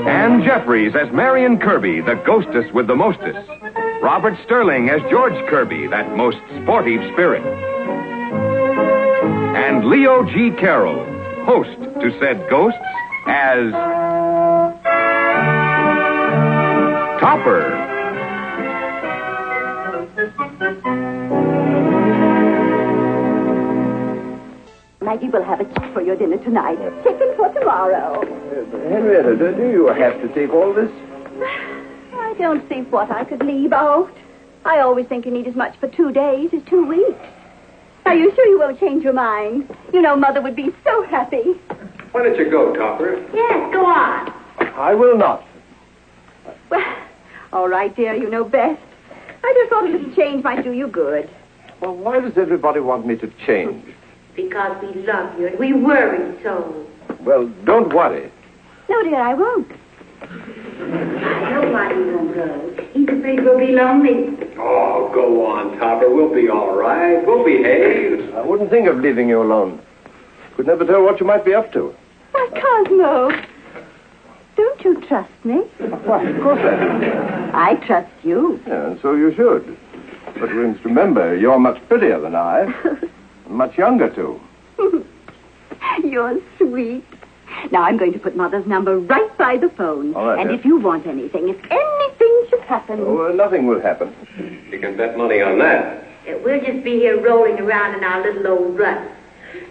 Ann Jeffries as Marion Kirby, the ghostess with the mostest. Robert Sterling as George Kirby, that most sportive spirit. And Leo G. Carroll, host to said ghosts, as Topper. Maggie will have a chicken for your dinner tonight. Chicken for tomorrow. Henrietta, do you have to take all this? I don't see what I could leave out. I always think you need as much for 2 days as 2 weeks. Are you sure you won't change your mind? You know Mother would be so happy. Why don't you go, Topper? Yes, go on. I will not. Well, all right, dear, you know best. I just thought a little change might do you good. Well, why does everybody want me to change? Because we love you and we worry so. Well, don't worry. No, dear, I won't. I know why he won't go. He's afraid we'll be lonely. Oh, go on, Topper. We'll be all right. We'll behave. I wouldn't think of leaving you alone. Could never tell what you might be up to. Why, Cosmo, don't you trust me? Why, of course I do. I trust you. Yeah, and so you should. But we must remember, you're much prettier than I. Much younger, too. You're sweet. Now, I'm going to put Mother's number right by the phone. All right, and dear. if you want anything, if anything should happen... Oh, nothing will happen. You can bet money on that. We'll just be here rolling around in our little old rut.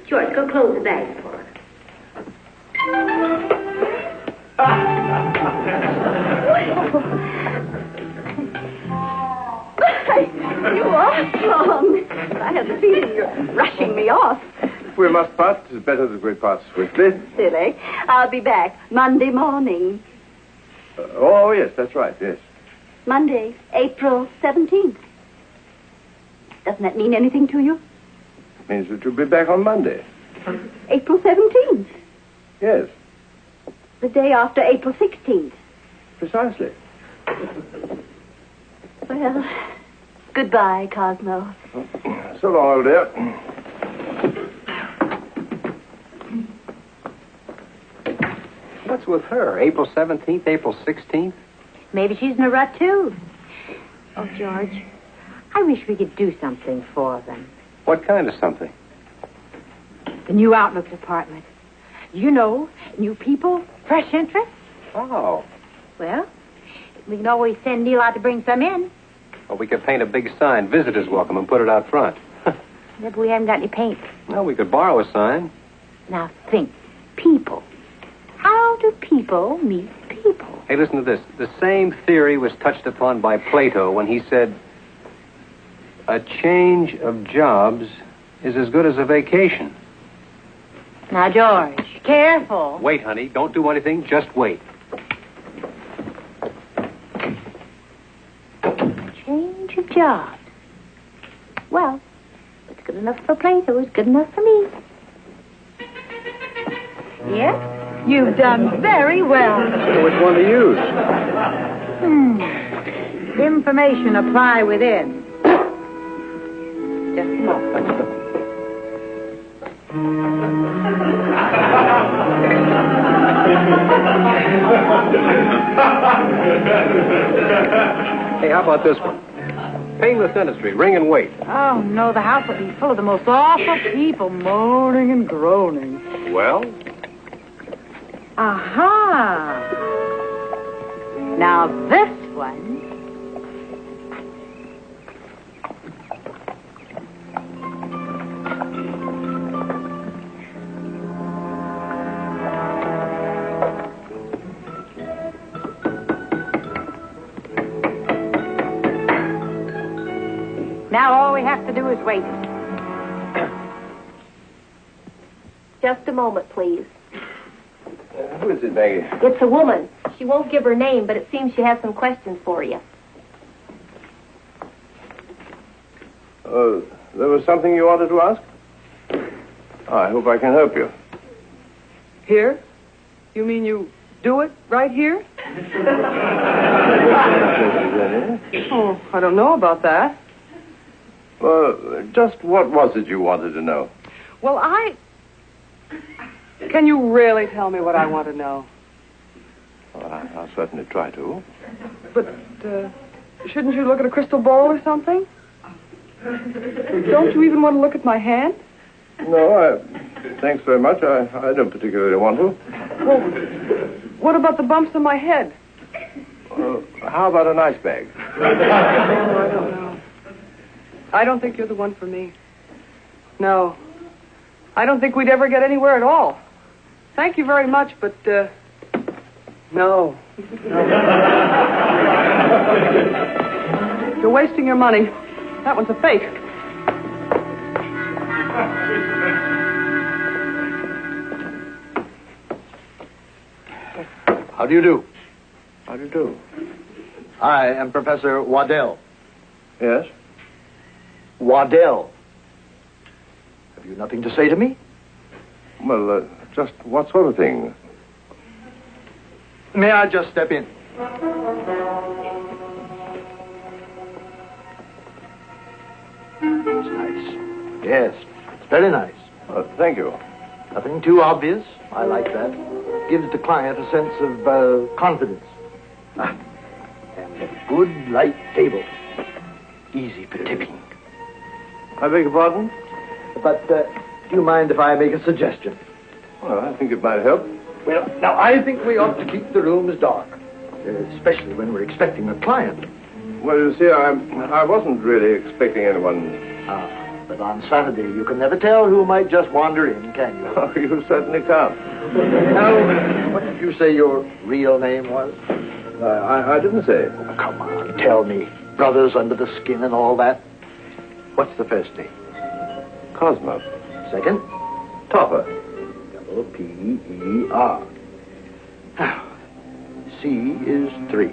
George, go close the bag for us. You are strong. I had the feeling you're rushing me off. If we must part, it's better that we part swiftly. Silly. I'll be back Monday morning. Oh, yes, that's right, yes. Monday, April 17th. Doesn't that mean anything to you? It means that you'll be back on Monday. April 17th. Yes, The day after April 16th. precisely. Well, goodbye, Cosmo. So long, old dear. What's with her? April 17th, April 16th? Maybe she's in a rut, too. Oh, George, I wish we could do something for them. What kind of something? The new Outlook department. You know, new people, fresh interest. Oh. Well, we can always send Neil out to bring some in. Well, we could paint a big sign, visitors welcome, and put it out front. Maybe we haven't got any paint. Well, we could borrow a sign. Now think, people. How do people meet people? Hey, listen to this. The same theory was touched upon by Plato when he said, a change of jobs is as good as a vacation. Now, George, careful. Wait, honey. Don't do anything. Just wait. Change of jobs. Well, what's good enough for Plato is good enough for me. Yes? You've done very well. Which one to use? Information apply within. Just a moment. Hey, how about this one? Painless dentistry. Ring and wait. Oh, no, the house will be full of the most awful people moaning and groaning. Well? Aha! Now this one. Now all we have to do is wait. Just a moment, please. Who is it, Maggie? It's a woman. She won't give her name, but it seems she has some questions for you. There was something you wanted to ask? I hope I can help you. Here? You mean you do it right here? Oh, I don't know about that. Just what was it you wanted to know? Well, Can you really tell me what I want to know? Well, certainly try to. But, shouldn't you look at a crystal ball or something? Don't you even want to look at my hand? No, thanks very much. I don't particularly want to. Well, what about the bumps on my head? How about an ice bag? No. I don't think you're the one for me. No. I don't think we'd ever get anywhere at all. Thank you very much, but, no. You're wasting your money. That one's a fake. How do you do? How do you do? I am Professor Waddell. Yes? Waddell. Have you nothing to say to me? Well, just what sort of thing? May I just step in? It's nice. Yes, it's very nice. Thank you. Nothing too obvious. I like that. Gives the client a sense of confidence. And a good light table. Easy for tipping. I beg your pardon? But do you mind if I make a suggestion? Well, I think it might help. Well, now, I think we ought to keep the rooms dark. Especially when we're expecting a client. Well, you see, I wasn't really expecting anyone. But on Saturday, you can never tell who might just wander in, can you? Oh, you certainly can't. Now, what did you say your real name was? I didn't say. Oh, come on, tell me. Brothers under the skin and all that. What's the first name? Cosmo. Second? Topper. P-E-R. Now, C is 3.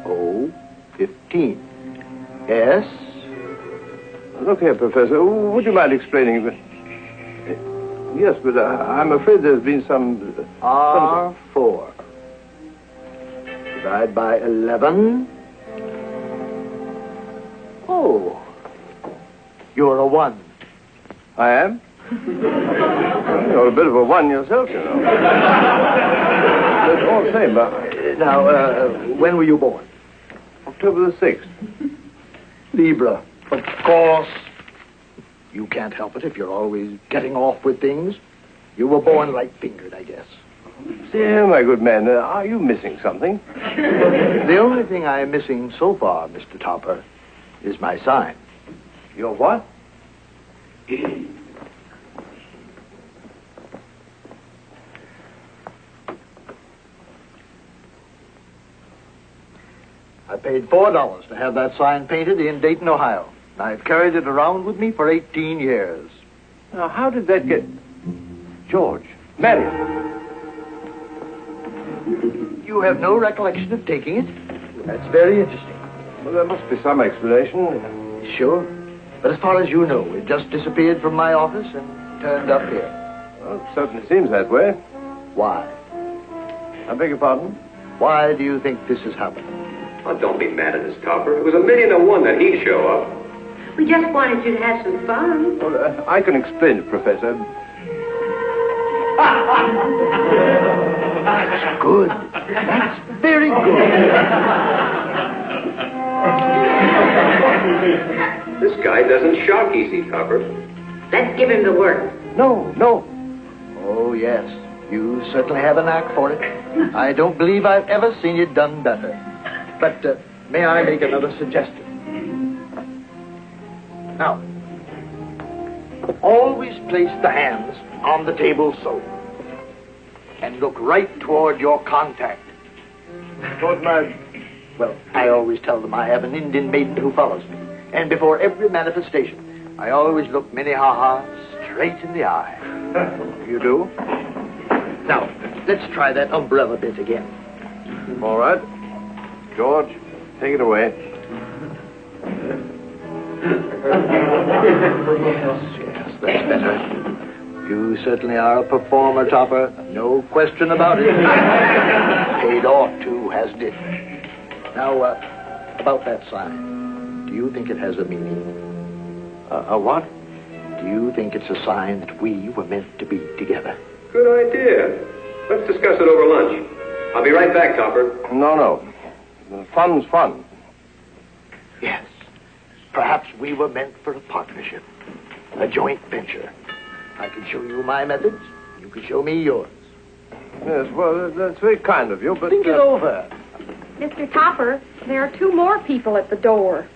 O, 15. S. Look here, Professor. Would you mind explaining? Yes, but I'm afraid there's been some... R4. Divide by 11. Oh. You're a 1. I am? You're a bit of a 1 yourself, you know. But all the same, Now, when were you born? October the 6th. Libra. Of course. You can't help it if you're always getting off with things. You were born light-fingered, I guess. See here, my good man, are you missing something? The only thing I'm missing so far, Mr. Topper, is my sign. Your what? I paid $4 to have that sign painted in Dayton, Ohio. I've carried it around with me for 18 years. Now, how did that get... George, Marion. You have no recollection of taking it? That's very interesting. Well, there must be some explanation. Sure. But as far as you know, it just disappeared from my office and turned up here. Well, it certainly seems that way. Why? I beg your pardon? Why do you think this has happened? Oh, don't be mad at us, Topper. It was 1,000,000 to 1 that he'd show up. We just wanted you to have some fun. Well, I can explain it, Professor. That's good. That's very good. This guy doesn't shock easy, Topper. Let's give him the work. No. Oh, yes. You certainly have a knack for it. I don't believe I've ever seen it done better. But may I make another suggestion? Now, always place the hands on the table so. And look right toward your contact. Well, I always tell them I have an Indian maiden who follows me. And before every manifestation, I always look Minnehaha straight in the eye. You do? Now, let's try that umbrella bit again. All right. George, take it away. Yes, that's better. You certainly are a performer, Topper. No question about it. Paid off, too, hasn't it? Now, about that sign. Do you think it has a meaning? A what? Do you think it's a sign that we were meant to be together? Good idea. Let's discuss it over lunch. I'll be right back, Topper. No. Fun's fun. Yes. Perhaps we were meant for a partnership. A joint venture. I can show you my methods. You can show me yours. Yes, well, that's very kind of you, but... Think it over. Mr. Topper, there are 2 more people at the door.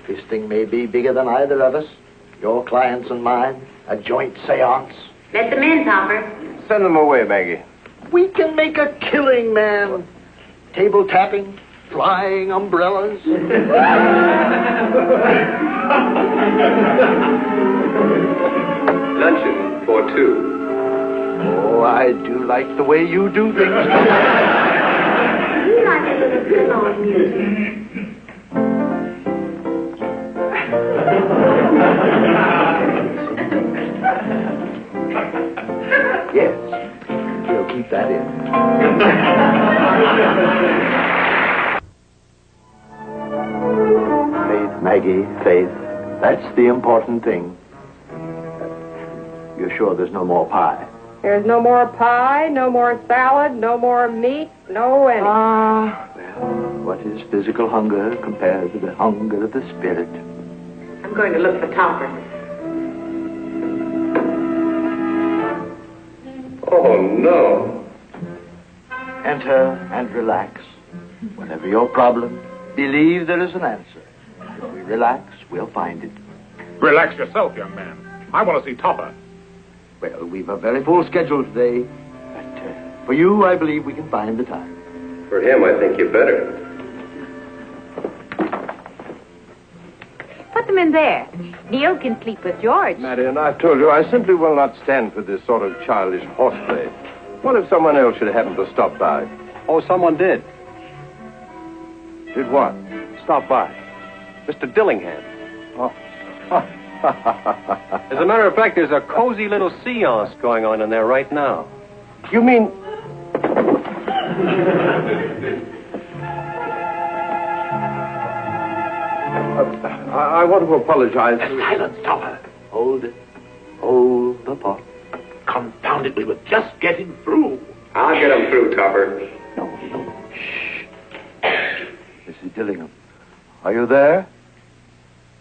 This thing may be bigger than either of us. Your clients and mine. A joint seance. Let them in, Topper. Send them away, Maggie. We can make a killing, man. Table tapping, flying umbrellas. Luncheon for 2. Oh, I do like the way you do things. You like a little salon music. Yes, we'll keep that in. Faith, Maggie, faith. That's the important thing. You're sure there's no more pie? There's no more pie, no more salad, no more meat, no anything. Well, what is physical hunger compared to the hunger of the spirit? I'm going to look for Topper. Oh, no. Enter and relax. Whatever your problem, believe there is an answer. If we relax, we'll find it. Relax yourself, young man. I want to see Topper. Well, we've a very full schedule today. But for you, I believe we can find the time. For him, I think you better. Put them in there. Neil can sleep with George. Marion, I've told you, I simply will not stand for this sort of childish horseplay. What if someone else should happen to stop by? Oh, someone did. Did what? Stop by. Mr. Dillingham. Oh. As a matter of fact, there's a cozy little seance going on in there right now. You mean... I want to apologize. Silence, Topper. Hold it. Hold the pot. Confound it, we were just getting through. I'll get him through, Topper. No. Shh. Mrs. Dillingham, are you there?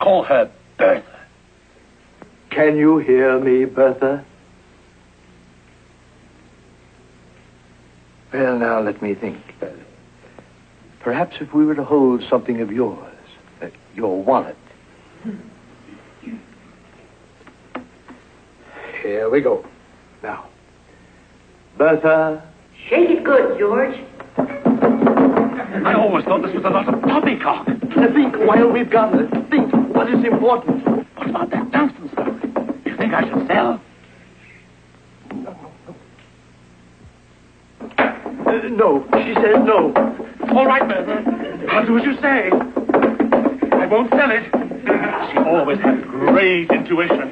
Call her Bertha. Can you hear me, Bertha? Well, now, let me think. Perhaps if we were to hold something of yours, your wallet. Here we go. Now, Bertha. Shake it good, George. I always thought this was a lot of poppycock. Think while we've got it. Think what is important. What about that Dunstan story? You think I should sell? No, she said no. All right, Bertha. I'll do as you say. I won't sell it. She always had great intuition.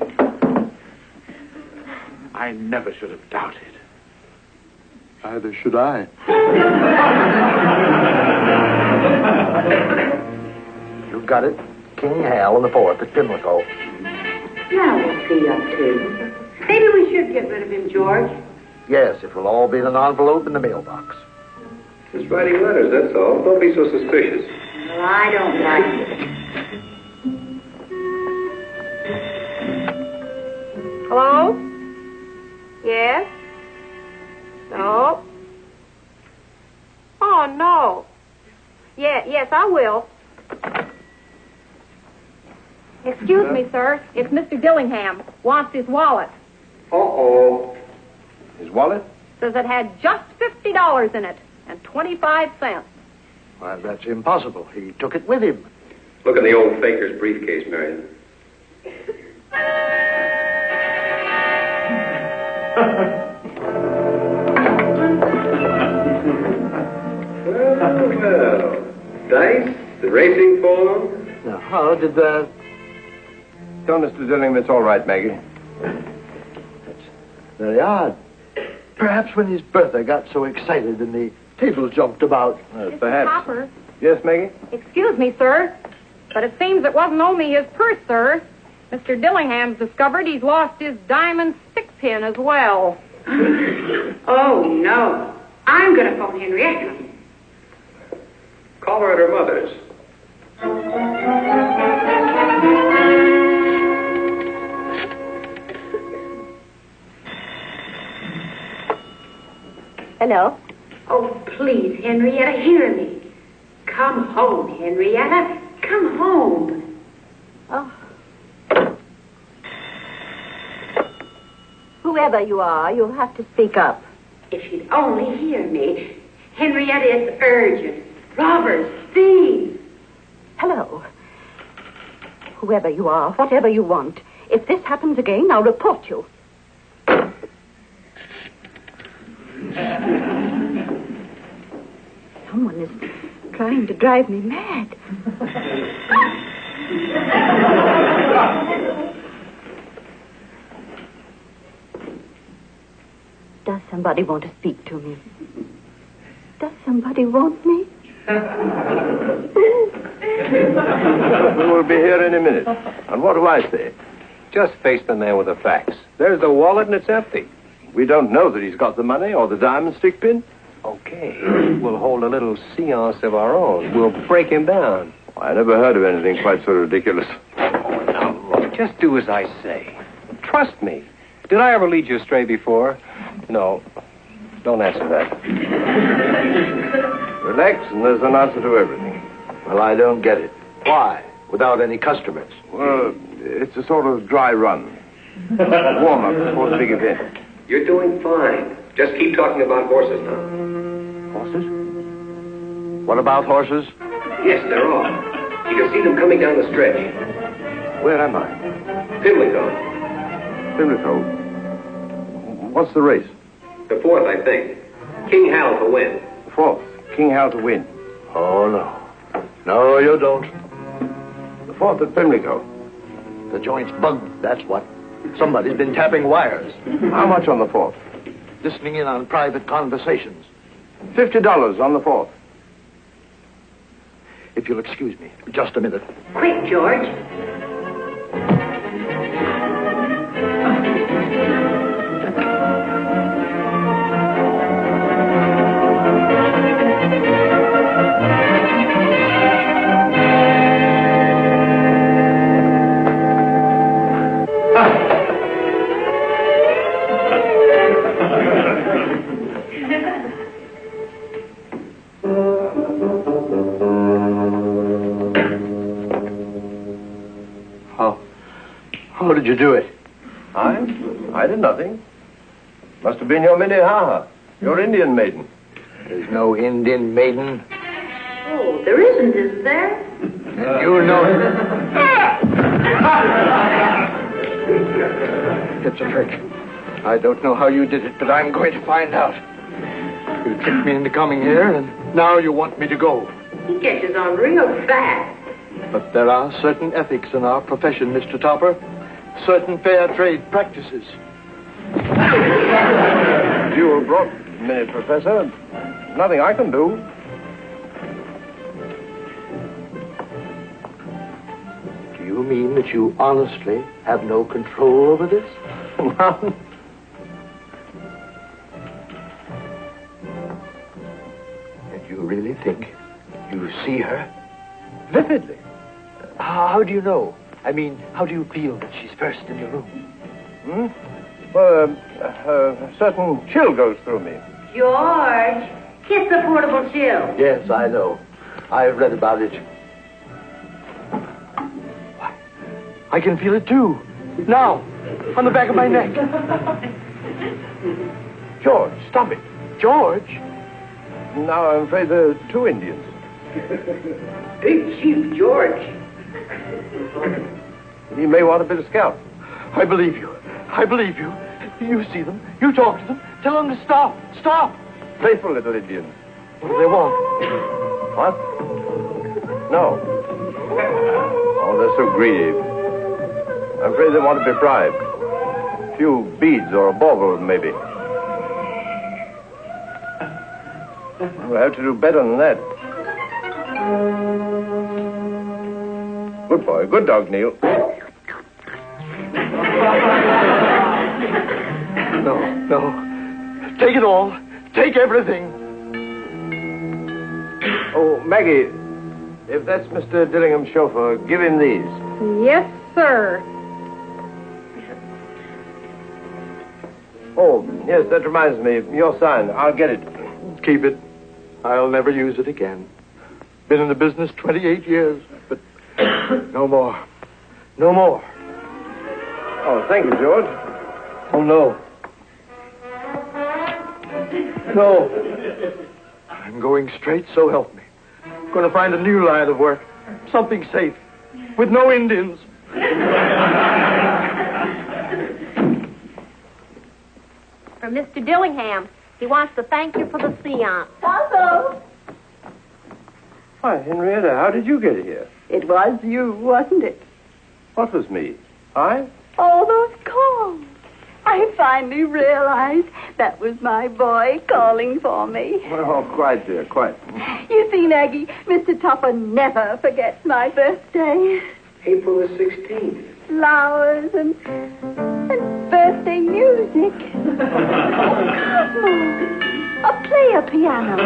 I never should have doubted. Either should I. You got it. King Hal on the 4th at Pimlico. Now what's he up to? Maybe we should get rid of him, George. Yes, it will all be in an envelope in the mailbox. Just writing letters, that's all. Don't be so suspicious. Well, I don't like it. Hello? Yes? No? Oh, no. Yes, I will. Excuse me, sir. It's Mr. Dillingham. Wants his wallet. Uh-oh. His wallet? Says it had just $50 in it and 25 cents. Well, that's impossible. He took it with him. Look in the old faker's briefcase, Marion. Well. Dice, the racing form. Now, how did that... Tell Mr. Dillingham it's all right, Maggie. That's very odd. Perhaps when his Bertha got so excited and the table jumped about. Mr. Perhaps. Topper. Yes, Maggie? Excuse me, sir. But it seems it wasn't only his purse, sir. Mr. Dillingham's discovered he's lost his diamond stick pin as well. Oh, no. I'm going to phone Henrietta. Call her at her mother's. Hello? Oh, please, Henrietta, hear me. Come home, Henrietta. Come home. Oh. Whoever you are, you'll have to speak up. If you'd only hear me. Henrietta, it's urgent. Robbers, thieves. Hello. Whoever you are, whatever you want, if this happens again, I'll report you. Someone is trying to drive me mad. Does somebody want to speak to me? Does somebody want me? We'll be here any minute. And what do I say? Just face the man with the facts. There's the wallet and it's empty. We don't know that he's got the money or the diamond stick pin. Okay. We'll hold a little seance of our own. We'll break him down. I never heard of anything quite so ridiculous. Now, look, just do as I say. Trust me. Did I ever lead you astray before? No. Don't answer that. Relax, and there's an answer to everything. Well, I don't get it. Why? Without any customers? Well, it's a sort of dry run. Warm-up before the big event. You're doing fine. Just keep talking about horses now. Horses? What about horses? Yes, they're off. You can see them coming down the stretch. Where am I? Pimlico. Pimlico. What's the race? The fourth, I think. King Hal to win. The fourth. King Hal to win. Oh, no. No, you don't. The fourth at Pimlico. The joint's bugged, that's what. Somebody's been tapping wires. How much on the fourth? Listening in on private conversations. $50 on the fourth. If you'll excuse me, just a minute. Quick, George. How did you do it? I did nothing. Must have been your Minnehaha, your Indian maiden. There's no Indian maiden. Oh, there isn't, is there? And you know it. It's a trick. I don't know how you did it, but I'm going to find out. You tricked me into coming here, and now you want me to go. He catches on real fast. But there are certain ethics in our profession, Mr. Topper. Certain fair trade practices. You were brought a minute, Professor. Nothing I can do. Do you mean that you honestly have no control over this? And you really think you see her? Vividly. How do you know? I mean, how do you feel that she's first in your room? Well, a certain chill goes through me. George, kiss the portable chill. Yes, I know. I've read about it. Why, I can feel it too. Now, on the back of my neck. George, stop it. George? Now I'm afraid there are two Indians. Big Chief George. He may want a bit of scalp. I believe you. I believe you. You see them. You talk to them. Tell them to stop. Stop. Faithful little Indians. What do they want? What? No. Oh, they're so greedy. I'm afraid they want to be bribed. A few beads or a bauble, maybe. We'll have to do better than that. Good boy. Good dog, Neil. No. Take it all. Take everything. Oh, Maggie, if that's Mr. Dillingham's chauffeur, give him these. Yes, sir. Oh, yes, that reminds me. Your sign. I'll get it. Keep it. I'll never use it again. Been in the business 28 years, but no more. No more. Oh, thank you, George. Oh, no. No. I'm going straight, so help me. Going to find a new line of work. Something safe. With no Indians. From Mr. Dillingham. He wants to thank you for the seance. Tonto! Why, Henrietta, how did you get here? It was you, wasn't it? What was me? I? All those calls. I finally realized that was my boy calling for me. Oh, quite, dear, quite. You see, Maggie, Mr. Topper never forgets my birthday. April the 16th. Flowers and birthday music. Oh, Cosmo, play a piano.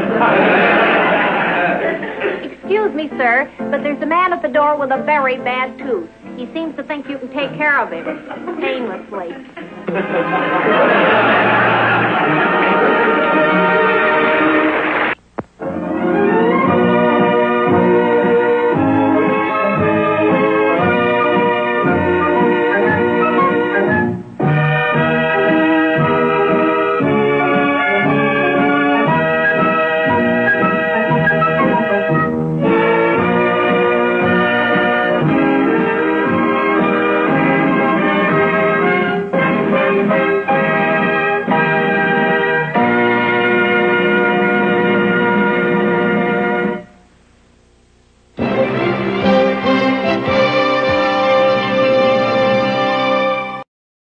Excuse me, sir, but there's a man at the door with a very bad tooth. He seems to think you can take care of him painlessly.